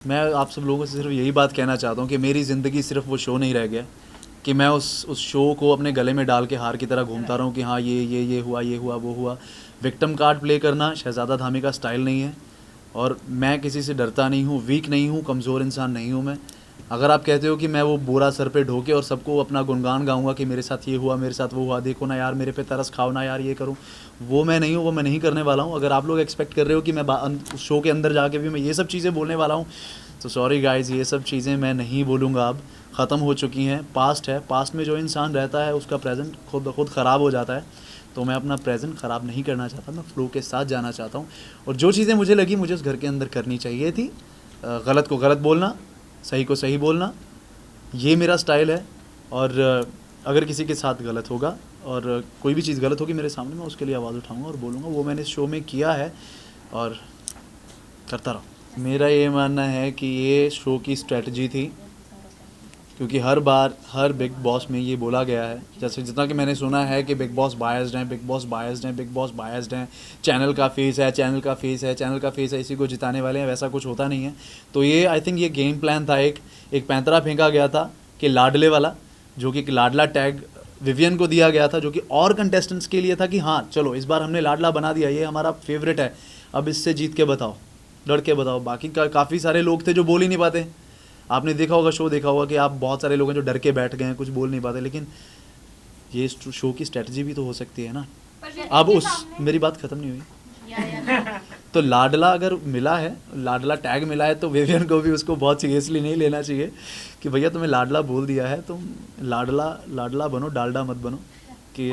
मैं आप सब लोगों से सिर्फ यही बात कहना चाहता हूँ कि मेरी ज़िंदगी सिर्फ वो शो नहीं रह गया कि मैं उस शो को अपने गले में डाल के हार की तरह घूमता रहूँ कि हाँ ये हुआ वो हुआ। विक्टिम कार्ड प्ले करना शहज़ादा धामी का स्टाइल नहीं है और मैं किसी से डरता नहीं हूँ, वीक नहीं हूँ, कमज़ोर इंसान नहीं हूँ मैं। अगर आप कहते हो कि मैं वो बोरा सर पे ढो के और सबको अपना गुणगान गाऊंगा कि मेरे साथ ये हुआ, मेरे साथ वो हुआ, देखो ना यार मेरे पे तरस खाओ ना यार, ये करूँ, वो मैं नहीं हूँ, वो मैं नहीं करने वाला हूँ। अगर आप लोग एक्सपेक्ट कर रहे हो कि मैं उस शो के अंदर जाके भी मैं ये सब चीज़ें बोलने वाला हूँ, तो सॉरी गाइज़, ये सब चीज़ें मैं नहीं बोलूँगा। अब ख़त्म हो चुकी हैं, पास्ट है। पास्ट में जो इंसान रहता है उसका प्रेजेंट खुद ख़राब हो जाता है। तो मैं अपना प्रेजेंट ख़राब नहीं करना चाहता, मैं फ्लो के साथ जाना चाहता हूँ। और जो चीज़ें मुझे लगी मुझे उस घर के अंदर करनी चाहिए थी, गलत को गलत बोलना, सही को सही बोलना, ये मेरा स्टाइल है। और अगर किसी के साथ गलत होगा और कोई भी चीज़ गलत होगी मेरे सामने, मैं उसके लिए आवाज़ उठाऊंगा और बोलूँगा। वो मैंने इस शो में किया है और करता रहा। मेरा ये मानना है कि ये शो की स्ट्रेटजी थी, क्योंकि हर बार हर बिग बॉस में ये बोला गया है, जैसे जितना कि मैंने सुना है कि बिग बॉस बायस्ड हैं, बिग बॉस बायस्ड हैं, बिग बॉस बायस्ड हैं, चैनल का फेस है, चैनल का फेस है, चैनल का फेस है, इसी को जिताने वाले हैं, वैसा कुछ होता नहीं है। तो ये आई थिंक ये गेम प्लान था। एक पैंतरा फेंका गया था कि लाडले वाला, जो कि लाडला टैग विवियन को दिया गया था, जो कि और कंटेस्टेंट्स के लिए था कि हाँ चलो इस बार हमने लाडला बना दिया, ये हमारा फेवरेट है, अब इससे जीत के बताओ, लड़ के बताओ। बाकी काफ़ी सारे लोग थे जो बोल ही नहीं पाते। आपने देखा होगा, शो देखा होगा कि आप बहुत सारे लोग हैं जो डर के बैठ गए हैं, कुछ बोल नहीं पाते। लेकिन ये शो की स्ट्रेटजी भी तो हो सकती है ना। अब मेरी बात ख़त्म नहीं हुई। तो लाडला अगर मिला है, लाडला टैग मिला है, तो विवियन को भी उसको बहुत सीरियसली नहीं लेना चाहिए कि भैया तुम्हें लाडला बोल दिया है, तुम लाडला बनो, डालडा मत बनो, कि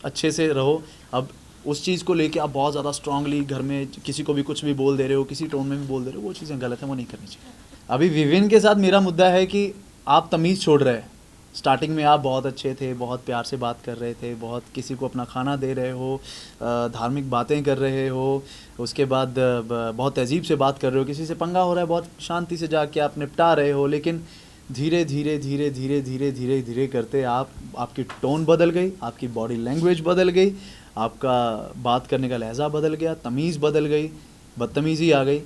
अच्छे से रहो। अब उस चीज़ को लेके आप बहुत ज़्यादा स्ट्रांगली घर में किसी को भी कुछ भी बोल दे रहे हो, किसी टोन में भी बोल दे रहे हो, वो चीज़ें गलत हैं, वो नहीं करनी चाहिए। अभी विवियन के साथ मेरा मुद्दा है कि आप तमीज़ छोड़ रहे हैं। स्टार्टिंग में आप बहुत अच्छे थे, बहुत प्यार से बात कर रहे थे, बहुत किसी को अपना खाना दे रहे हो, धार्मिक बातें कर रहे हो, उसके बाद बहुत तहज़ीब से बात कर रहे हो, किसी से पंगा हो रहा है बहुत शांति से जाके आप निपटा रहे हो। लेकिन धीरे धीरे धीरे धीरे धीरे धीरे धीरे करते आपकी टोन बदल गई, आपकी बॉडी लैंग्वेज बदल गई, आपका बात करने का लहजा बदल गया, तमीज़ बदल गई, बदतमीज़ी आ गई।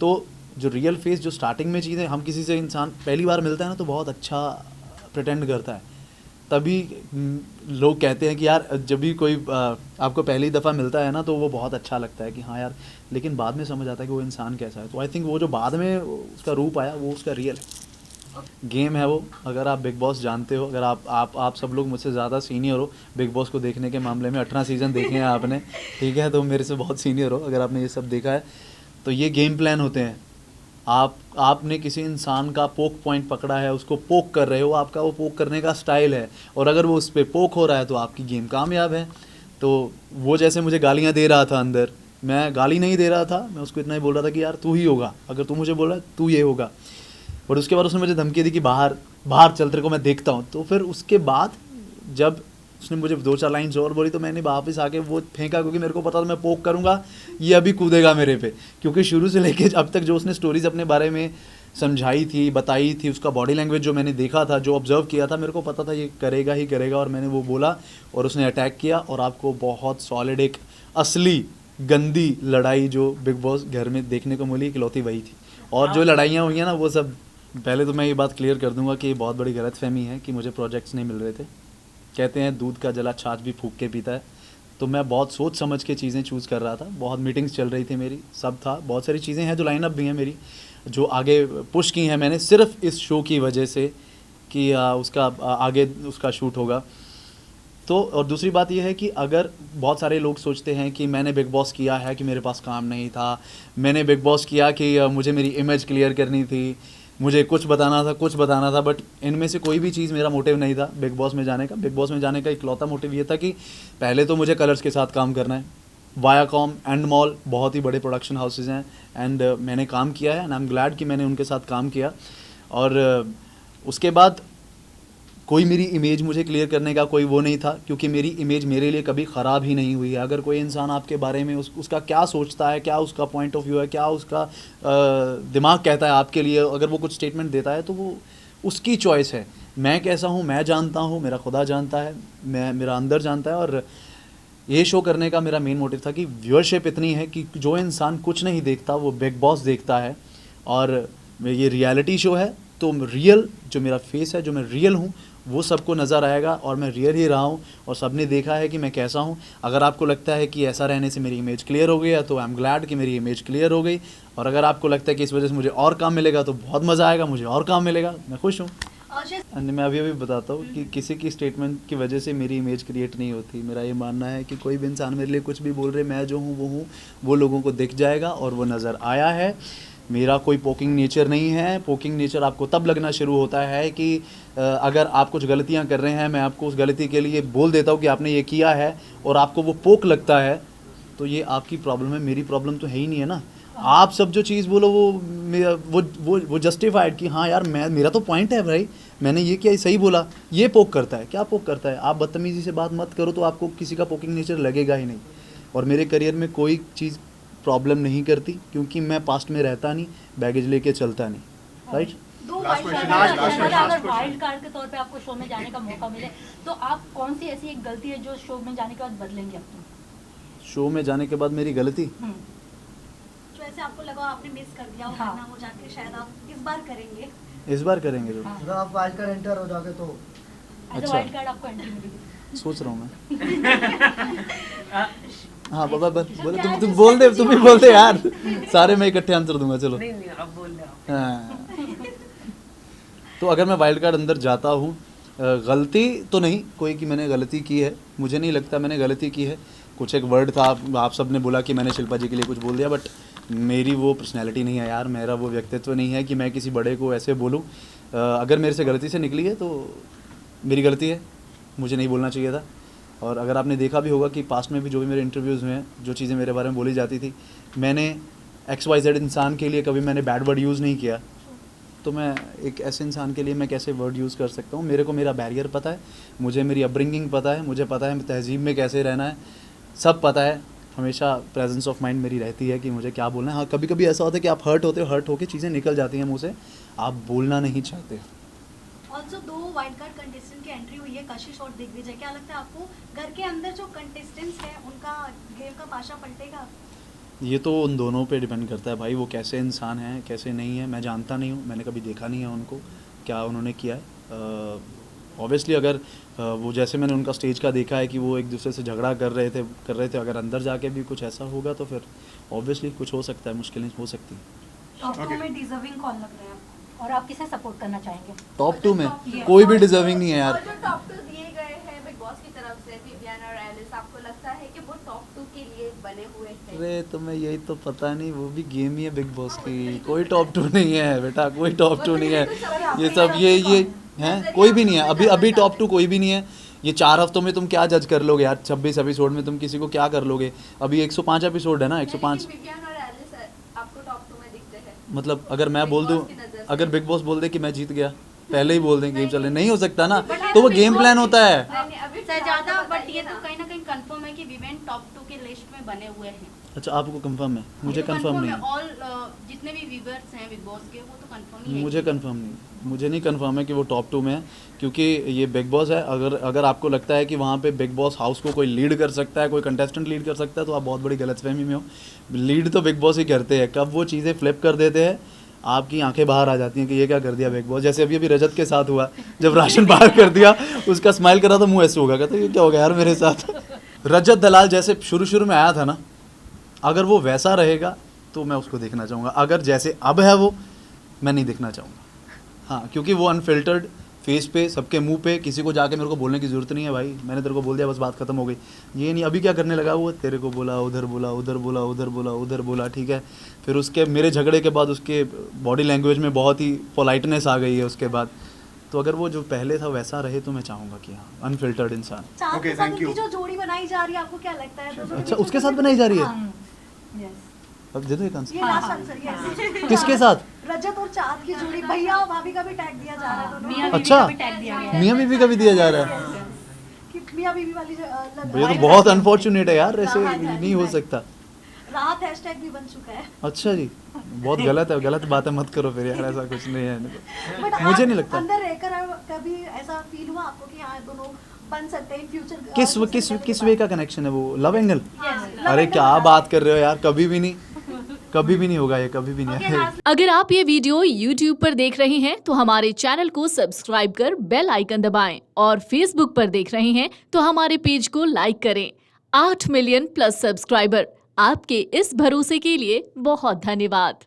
तो जो रियल फेस, जो स्टार्टिंग में चीज़ें, हम किसी से इंसान पहली बार मिलता है ना तो बहुत अच्छा प्रिटेंड करता है, तभी लोग कहते हैं कि यार जब भी कोई आपको पहली दफ़ा मिलता है ना तो वो बहुत अच्छा लगता है कि हाँ यार, लेकिन बाद में समझ आता है कि वो इंसान कैसा है। तो आई थिंक वो जो बाद में उसका रूप आया वो उसका रियल है। गेम है वो। अगर आप बिग बॉस जानते हो, अगर आप सब लोग मुझसे ज़्यादा सीनियर हो बिग बॉस को देखने के मामले में, 18 सीज़न देखे हैं आपने, ठीक है, तो मेरे से बहुत सीनियर हो अगर आपने ये सब देखा है। तो ये गेम प्लान होते हैं। आपने किसी इंसान का पोक पॉइंट पकड़ा है, उसको पोक कर रहे हो, आपका वो पोक करने का स्टाइल है, और अगर वो उस पर पोक हो रहा है तो आपकी गेम कामयाब है। तो वो जैसे मुझे गालियाँ दे रहा था अंदर, मैं गाली नहीं दे रहा था, मैं उसको इतना ही बोल रहा था कि यार तू ही होगा, अगर तू मुझे बोल रहा है तू ये होगा। और उसके बाद उसने मुझे धमकी दी कि बाहर बाहर चल, तेरे को मैं देखता हूँ। तो फिर उसके बाद जब उसने मुझे 2-4 लाइन्स और बोली तो मैंने वापस आके वो फेंका, क्योंकि मेरे को पता था मैं पोक करूँगा ये अभी कूदेगा मेरे पे। क्योंकि शुरू से लेके अब तक जो उसने स्टोरीज़ अपने बारे में समझाई थी, बताई थी, उसका बॉडी लैंग्वेज जो मैंने देखा था, जो ऑब्ज़र्व किया था, मेरे को पता था ये करेगा ही करेगा। और मैंने वो बोला और उसने अटैक किया, और आपको बहुत सॉलिड एक असली गंदी लड़ाई जो बिग बॉस घर में देखने को मिली, इकलौती वही थी। और जो लड़ाइयाँ हुई हैं ना वो सब, पहले तो मैं ये बात क्लियर कर दूंगा कि ये बहुत बड़ी गलतफहमी है कि मुझे प्रोजेक्ट्स नहीं मिल रहे थे। कहते हैं दूध का जला छाछ भी फूंक के पीता है। तो मैं बहुत सोच समझ के चीज़ें चूज़ कर रहा था, बहुत मीटिंग्स चल रही थी मेरी, सब था, बहुत सारी चीज़ें हैं जो लाइनअप भी हैं मेरी, जो आगे पुश की हैं मैंने सिर्फ इस शो की वजह से कि उसका आगे उसका शूट होगा। तो और दूसरी बात यह है कि अगर बहुत सारे लोग सोचते हैं कि मैंने बिग बॉस किया है कि मेरे पास काम नहीं था, मैंने बिग बॉस किया कि मुझे मेरी इमेज क्लियर करनी थी, मुझे कुछ बताना था, बट इनमें से कोई भी चीज़ मेरा मोटिव नहीं था बिग बॉस में जाने का। बिग बॉस में जाने का इकलौता मोटिव ये था कि पहले तो मुझे कलर्स के साथ काम करना है। वायाकॉम एंड मॉल बहुत ही बड़े प्रोडक्शन हाउसेज हैं, एंड मैंने काम किया है, एंड आई एम ग्लैड कि मैंने उनके साथ काम किया। और उसके बाद कोई मेरी इमेज मुझे क्लियर करने का कोई वो नहीं था, क्योंकि मेरी इमेज मेरे लिए कभी ख़राब ही नहीं हुई है। अगर कोई इंसान आपके बारे में उसका क्या सोचता है, क्या उसका पॉइंट ऑफ व्यू है, क्या उसका दिमाग कहता है आपके लिए, अगर वो कुछ स्टेटमेंट देता है तो वो उसकी चॉइस है। मैं कैसा हूँ मैं जानता हूँ, मेरा खुदा जानता है, मेरा अंदर जानता है। और ये शो करने का मेरा मेन मोटिव था कि व्यूअरशिप इतनी है कि जो इंसान कुछ नहीं देखता वो बिग बॉस देखता है, और ये रियलिटी शो है तो रियल जो मेरा फेस है, जो मैं रियल हूँ, वो सबको नज़र आएगा और मैं रियल ही रहा हूँ और सबने देखा है कि मैं कैसा हूँ। अगर आपको लगता है कि ऐसा रहने से मेरी इमेज क्लियर हो गई है तो आई एम ग्लैड कि मेरी इमेज क्लियर हो गई, और अगर आपको लगता है कि इस वजह से मुझे और काम मिलेगा तो बहुत मज़ा आएगा, मुझे और काम मिलेगा, मैं खुश हूँ। मैं अभी बताता हूँ कि किसी की स्टेटमेंट की वजह से मेरी इमेज क्रिएट नहीं होती। मेरा ये मानना है कि कोई भी इंसान मेरे लिए कुछ भी बोल रहे, मैं जो हूँ वो लोगों को दिख जाएगा और वो नज़र आया है। मेरा कोई पोकिंग नेचर नहीं है। पोकिंग नेचर आपको तब लगना शुरू होता है कि अगर आप कुछ गलतियाँ कर रहे हैं, मैं आपको उस गलती के लिए बोल देता हूँ कि आपने ये किया है और आपको वो पोक लगता है, तो ये आपकी प्रॉब्लम है, मेरी प्रॉब्लम तो है ही नहीं है ना। आप सब जो चीज़ बोलो वो जस्टिफाइड कि हाँ यार मेरा तो पॉइंट है भाई, मैंने ये किया, सही बोला, ये पोक करता है। क्या पोक करता है? आप बदतमीज़ी से बात मत करो तो आपको किसी का पोकिंग नेचर लगेगा ही नहीं। और मेरे करियर में कोई चीज़ प्रॉब्लम नहीं करती क्योंकि मैं पास्ट में रहता नहीं, बैगेज लेके चलता नहीं, राइट। अगर वाइल्ड कार्ड के तौर पे आपको शो में जाने का मौका मिले तो आप कौन सी ऐसी एक गलती है जो शो में जाने के बाद बदलेंगे अपनी? शो में जाने के बाद मेरी गलती जो ऐसे आपको लगा आपने मिस कर दिया हाँ। वो जाके शायद आप इस बार करेंगे। इस बार करेंगे तो अगर आप वाइल्ड कार्ड एंटर हो जाओगे तो अच्छा। वाइल्ड कार्ड आपको एंट्री मिलेगी। सोच रहा हूँ मैं। हाँ बाबा बोले, तुम बोल दे, तुम ही बोल दे यार, सारे मैं इकट्ठे आंसर दूंगा। चलो नहीं आप बोल रहे हो। हाँ। तो अगर मैं वाइल्ड कार्ड अंदर जाता हूँ, गलती तो नहीं कोई कि मैंने गलती की है, मुझे नहीं लगता मैंने गलती की है। कुछ एक वर्ड था, आप सब ने बोला कि मैंने शिल्पा जी के लिए कुछ बोल दिया, बट मेरी वो पर्सनैलिटी नहीं है यार, मेरा वो व्यक्तित्व नहीं है कि मैं किसी बड़े को ऐसे बोलूँ। अगर मेरे से गलती से निकली है तो मेरी गलती है, मुझे नहीं बोलना चाहिए था। और अगर आपने देखा भी होगा कि पास्ट में भी जो भी मेरे इंटरव्यूज़ हुए हैं, जो चीज़ें मेरे बारे में बोली जाती थी, मैंने XYZ इंसान के लिए कभी मैंने बैड वर्ड यूज़ नहीं किया। तो मैं एक ऐसे इंसान के लिए मैं कैसे वर्ड यूज़ कर सकता हूँ? मेरे को मेरा बैरियर पता है, मुझे मेरी अपब्रिंगिंग पता है, मुझे पता है तहज़ीब में कैसे रहना है, सब पता है। हमेशा प्रेजेंस ऑफ माइंड मेरी रहती है कि मुझे क्या बोलना है। हाँ, कभी कभी ऐसा होता है कि आप हर्ट होते हो, हर्ट होकर चीज़ें निकल जाती हैं मुँह से, आप बोलना नहीं चाहते। ऑल्सो 2 वाइल्ड कार्ड कंटेस्टेंट की एंट्री हुई है, कशिश और दिग्विजय। क्या लगता है आपको घर के अंदर जो कंटेस्टेंट्स हैं उनका गेम का पाशा पलटेगा? ये तो उन दोनों पे डिपेंड करता है भाई, वो कैसे इंसान हैं कैसे नहीं है, मैं जानता नहीं हूँ, मैंने कभी देखा नहीं है उनको क्या उन्होंने किया है। ऑब्वियसली अगर वो जैसे मैंने उनका स्टेज का देखा है कि वो एक दूसरे से झगड़ा कर रहे थे, अगर अंदर जाके भी कुछ ऐसा होगा तो फिर ऑब्वियसली कुछ हो सकता है, मुश्किलें हो सकती हैं। टॉप 2 में डिजर्विंग कौन लग रहा है आपको? और आप किसे सपोर्ट करना चाहेंगे? टॉप 2 में कोई भी डिजर्विंग नहीं है और यार। जो टॉप 2 दिए गए हैं बिग बॉस की तरफ से, विवियन और एलिस, आपको लगता है कि वो टॉप 2 के लिए बने हुए हैं? अरे तुम्हें यही तो पता नहीं, वो भी गेम ही है बिग बॉस की, कोई टॉप 2 नहीं है बेटा, कोई टॉप 2 नहीं है। ये सब ये हैं, कोई भी नहीं है अभी टॉप 2 कोई भी नहीं है। ये 4 हफ्तों में तुम क्या जज कर लोगे यार? 26 एपिसोड में तुम किसी को क्या कर लोगे? अभी 105 एपिसोड है ना, 105। विवियन और एलिस आपको टॉप 2 में दिखते हैं? मतलब अगर मैं बोल दूं, Big Boss की नज़र से। अगर बिग बॉस बोल दे कि मैं जीत गया, पहले ही बोल दें गेम चल रहा, नहीं हो सकता ना, तो वो गेम प्लान होता है। नहीं, अभी सजादा, फिलहाल बट ये बताइए तो ना। कहीं ना कहीं कंफर्म है कि विवेन टॉप 2 के लिस्ट में बने हुए हैं। अच्छा आपको कंफर्म है? मुझे ये तो कंफर्म नहीं है। ऑल जितने भी व्यूअर्स हैं बिग बॉस के वो तो कंफर्म ही है। मुझे कंफर्म नहीं, मुझे नहीं कंफर्म है कि वो टॉप 2 में है, क्योंकि ये बिग बॉस है। अगर आपको लगता है कि वहाँ पे बिग बॉस हाउस को कोई लीड कर सकता है, कोई कंटेस्टेंट लीड कर सकता है, तो आप बहुत बड़ी गलतफहमी में हो। लीड तो बिग बॉस ही करते हैं, कब वो चीज़ें फ्लिप कर देते हैं आपकी आंखें बाहर आ जाती हैं कि ये क्या कर दिया बिग बॉस। जैसे अभी रजत के साथ हुआ, जब राशन बाहर कर दिया, उसका स्माइल करा तो मुँह ऐसे होगा, कहता ये क्या हो गया यार मेरे साथ। रजत दलाल जैसे शुरू में आया था ना, अगर वो वैसा रहेगा तो मैं उसको देखना चाहूँगा। अगर जैसे अब है वो, मैं नहीं देखना चाहूँगा। हाँ, क्योंकि वो अनफिल्टर्ड फेस पे, सबके मुंह पे, किसी को जाके मेरे को बोलने की ज़रूरत नहीं है भाई, मैंने तेरे को बोल दिया बस बात खत्म हो गई। ये नहीं अभी क्या करने लगा वो, तेरे को बोला, उधर बोला, उधर बोला, उधर बोला, उधर बोला, ठीक है। फिर उसके मेरे झगड़े के बाद उसके बॉडी लैंग्वेज में बहुत ही पोलाइटनेस आ गई है उसके बाद। तो अगर वो जो पहले था वैसा रहे तो मैं चाहूँगा कि हाँ, अनफिल्टर्ड इंसान। चांद के साथ उनकी जो जोड़ी बनाई जा रही है, आपको क्या लगता है? अच्छा उसके साथ बनाई जा रही है? यस। अब दे दो एक आंसर। ये लास्ट आंसर ये किसके साथ? रजत और चांद की जोड़ी, भैया और भाभी का भी टैग दिया जा रहा है दोनों मियां को। बीवी अच्छा। का भी टैग दिया गया है। मियाँ बीवी का भी दिया जा रहा है? कि मियां बीवी वाली ये तो बहुत अनफॉर्चुनेट है यार, ऐसे नहीं हो सकता। राहत हैशटैग भी बन चुका है। अच्छा जी, बहुत गलत है, गलत बातें मत करो फिर यार, ऐसा कुछ नहीं है। बट मुझे नहीं लगता। अंदर रहकर कभी ऐसा फील हुआ आपको कि हाँ दोनों बन सकते हैं फ्यूचर? किस वे का कनेक्शन है वो? Love angle? अरे क्या बात कर रहे हो यार, कभी भी नहीं, कभी भी नहीं होगा ये, कभी भी नहीं है। अगर आप ये वीडियो YouTube पर देख रहे हैं तो हमारे चैनल को सब्सक्राइब कर बेल आइकन दबाएं और Facebook पर देख रहे हैं तो हमारे पेज को लाइक करें। 8 मिलियन प्लस सब्सक्राइबर, आपके इस भरोसे के लिए बहुत धन्यवाद।